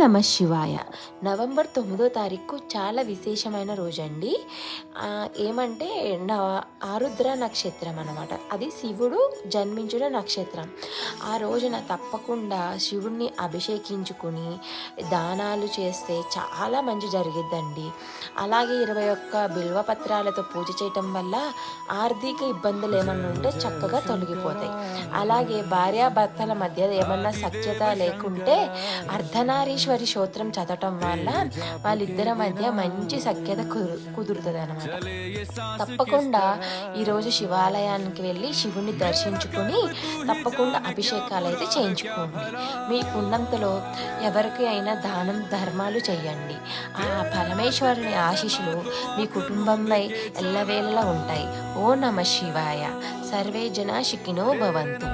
నమః శివాయ. నవంబర్ 9వ తారీఖు చాలా విశేషమైన రోజండి. ఏమంటే ఆరుద్ర నక్షత్రం అన్నమాట. అది శివుడు జన్మించిన నక్షత్రం. ఆ రోజున తప్పకుండా శివుణ్ణి అభిషేకించుకుని దానాలు చేస్తే చాలా మంచి జరిగిద్దండి. అలాగే 21 బిల్వపత్రాలతో పూజ చేయటం వల్ల ఆర్థిక ఇబ్బందులు ఏమన్నా ఉంటే చక్కగా తొలగిపోతాయి. అలాగే భార్యాభర్తల మధ్య ఏమన్నా సఖ్యత లేకుంటే అర్ధనారీశ్వరి స్తోత్రం చదవటం వల్ల వాళ్ళిద్దరి మధ్య మంచి సఖ్యత కుదురుతుంది అనమాట. తప్పకుండా ఈరోజు శివాలయానికి వెళ్ళి శివుని దర్శించుకొని తప్పకుండా అభిషేకాలు అయితే చేయించుకోండి. మీకున్నంతలో ఎవరికి అయినా దానం ధర్మాలు చేయండి. ఆ పరమేశ్వరుని ఆశీస్సులు మీ కుటుంబంపై ఎల్లవేళలా ఉంటాయి. ఓ నమః శివాయ. సర్వే జనా సుఖినో భవంతు.